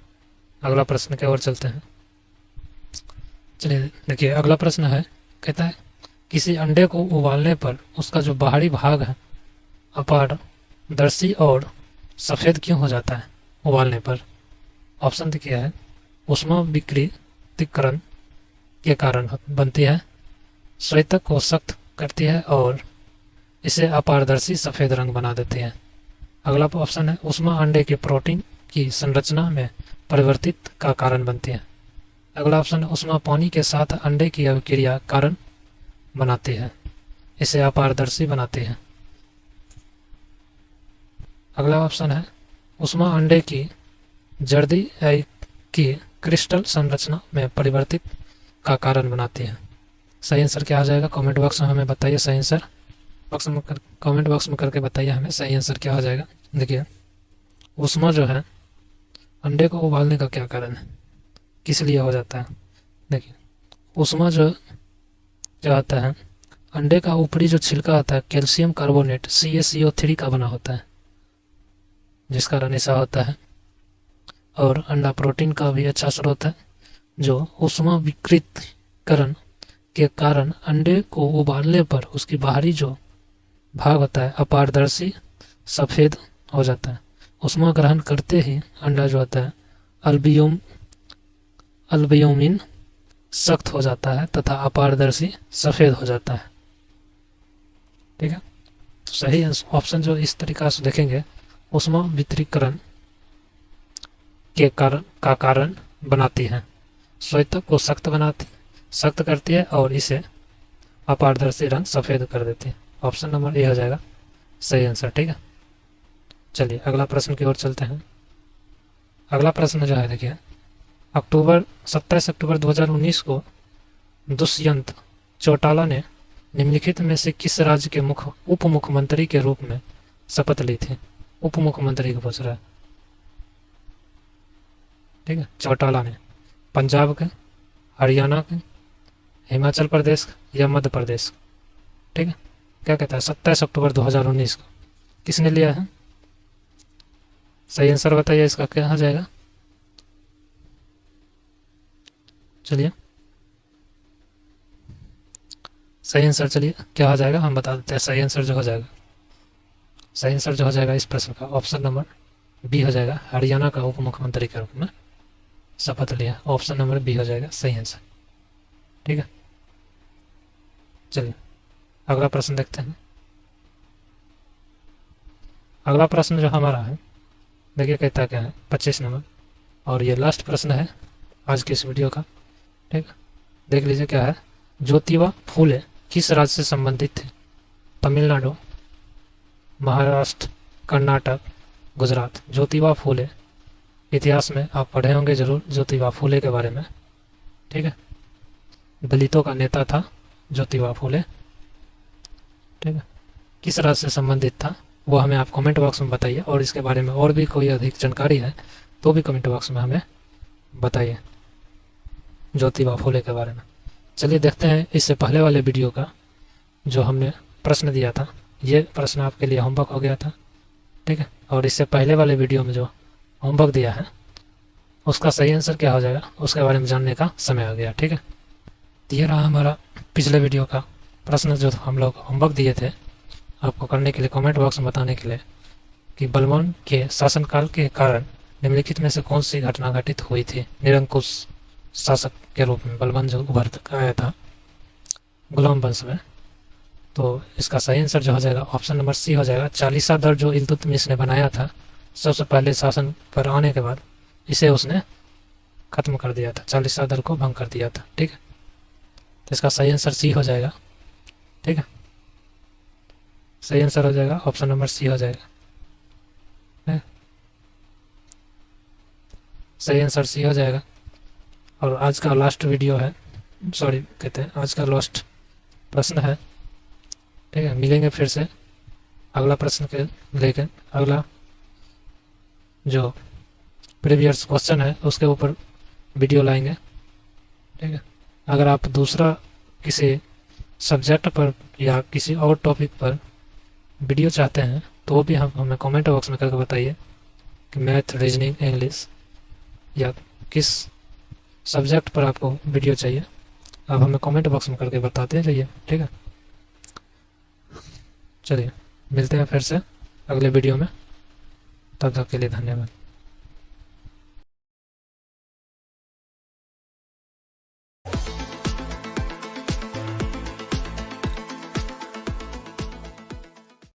Speaker 1: अगला प्रश्न की ओर चलते हैं। चलिए देखिए अगला प्रश्न है, कहता है किसी अंडे को उबालने पर उसका जो बाहरी भाग है अपारदर्शी और सफ़ेद क्यों हो जाता है उबालने पर? ऑप्शन देखिए है, ऊष्मा विकृतीकरण के कारण बनती है, श्वेतक को सख्त करती है और इसे अपारदर्शी सफ़ेद रंग बना देती है। अगला ऑप्शन है, ऊष्मा अंडे के प्रोटीन की संरचना में परिवर्तित का कारण बनती है। अगला ऑप्शन है, ऊष्मा पानी के साथ अंडे की अभिक्रिया कारण बनाती है, इसे अपारदर्शी बनाती है। अगला ऑप्शन है, ऊष्मा अंडे की जर्दी की क्रिस्टल संरचना में परिवर्तित का कारण बनाती है। सही आंसर क्या आ जाएगा? कमेंट बॉक्स में हमें बताइए। सही आंसर कमेंट बॉक्स में करके बताइए हमें सही आंसर क्या हो जाएगा। देखिए ऊष्मा जो है अंडे को उबालने का क्या कारण है, किस लिए हो जाता है? देखिए ऊष्मा जो आता है, अंडे का ऊपरी जो छिलका आता है कैल्शियम कार्बोनेट CaCO3 का बना होता है, जिस कारण ऐसा होता है। और अंडा प्रोटीन का भी अच्छा स्रोत है, जो ऊष्मा विकृतीकरण के कारण अंडे को उबालने पर उसकी बाहरी जो भाग होता है अपारदर्शी सफ़ेद हो जाता है। ऊष्मा ग्रहण करते ही अंडा जो होता है अल्ब्यूमिन सख्त हो जाता है तथा अपारदर्शी सफ़ेद हो जाता है। ठीक है, तो सही ऑप्शन जो इस तरीका से देखेंगे, ऊष्मा विकृतीकरण के कारण बनाती है, श्वेतक को सख्त करती है और इसे अपारदर्शी रंग सफ़ेद कर देती है। ऑप्शन नंबर ए हो जाएगा सही आंसर। ठीक है, चलिए अगला प्रश्न की ओर चलते हैं। अगला प्रश्न जो है देखिए, 27 अक्टूबर 2019 को दुष्यंत चौटाला ने निम्नलिखित में से किस राज्य के उप मुख्यमंत्री के रूप में शपथ ली थी? उप मुख्यमंत्री को पूछ रहा है। ठीक है, चौटाला ने पंजाब के, हरियाणा के, हिमाचल प्रदेश या मध्य प्रदेश। ठीक है, क्या कहता है 27 अक्टूबर 2019 को किसने लिया है? सही आंसर बताइए इसका क्या आ जाएगा। चलिए सही आंसर चलिए क्या हो जाएगा हम बता देते हैं। सही आंसर जो हो जाएगा इस प्रश्न का ऑप्शन नंबर बी हो जाएगा, हरियाणा का उप मुख्यमंत्री के रूप में शपथ लिया। ऑप्शन नंबर बी हो जाएगा सही आंसर। ठीक है, चलिए अगला प्रश्न देखते हैं। अगला प्रश्न जो हमारा है देखिए कहता क्या है, 25 नंबर, और ये लास्ट प्रश्न है आज की इस वीडियो का। ठीक है, देख लीजिए क्या है। ज्योतिबा फूले किस राज्य से संबंधित थे? तमिलनाडु, महाराष्ट्र, कर्नाटक, गुजरात। ज्योतिबा फूले, इतिहास में आप पढ़े होंगे जरूर ज्योतिबा फूले के बारे में। ठीक है, दलितों का नेता था ज्योतिबा फूले। ठीक है, किस राज्य से संबंधित था वो हमें आप कमेंट बॉक्स में बताइए, और इसके बारे में और भी कोई अधिक जानकारी है तो भी कमेंट बॉक्स में हमें बताइए ज्योतिबा फूले के बारे में। चलिए देखते हैं इससे पहले वाले वीडियो का जो हमने प्रश्न दिया था, ये प्रश्न आपके लिए होमवर्क हो गया था। ठीक है, और इससे पहले वाले वीडियो में जो होमवर्क दिया है उसका सही आंसर क्या हो जाएगा उसके बारे में जानने का समय आ गया। ठीक है, तो ये रहा हमारा पिछले वीडियो का प्रश्न जो हम लोग होमवर्क दिए थे आपको करने के लिए, कमेंट बॉक्स में बताने के लिए कि बलवान के शासनकाल के कारण निम्नलिखित में से कौन सी घटना घटित हुई थी। निरंकुश शासक के रूप में बलवान जो उभर कर आया था गुलाम वंश में, तो इसका सही आंसर जो हो जाएगा ऑप्शन नंबर सी हो जाएगा। चालीसा दर जो इल्तुतमिश ने बनाया था सबसे पहले शासन पर आने के बाद, इसे उसने खत्म कर दिया था, चालीसा दर को भंग कर दिया था। ठीक है, तो इसका सही आंसर सी हो जाएगा। ठीक है, सही आंसर हो जाएगा ऑप्शन नंबर सी हो जाएगा। सही आंसर सी हो जाएगा। और आज का लास्ट वीडियो है, सॉरी कहते हैं आज का लास्ट प्रश्न है। ठीक है, मिलेंगे फिर से अगला प्रश्न के लेकर, अगला जो प्रीवियस क्वेश्चन है उसके ऊपर वीडियो लाएंगे, ठीक है। अगर आप दूसरा किसी सब्जेक्ट पर या किसी और टॉपिक पर वीडियो चाहते हैं तो वो भी हम हमें कमेंट बॉक्स में करके बताइए कि मैथ, रीजनिंग, इंग्लिश या किस सब्जेक्ट पर आपको वीडियो चाहिए। आप हमें कमेंट बॉक्स में करके बताते रहिए, ठीक है। चलिए मिलते हैं फिर से अगले वीडियो में, तब तक के लिए धन्यवाद।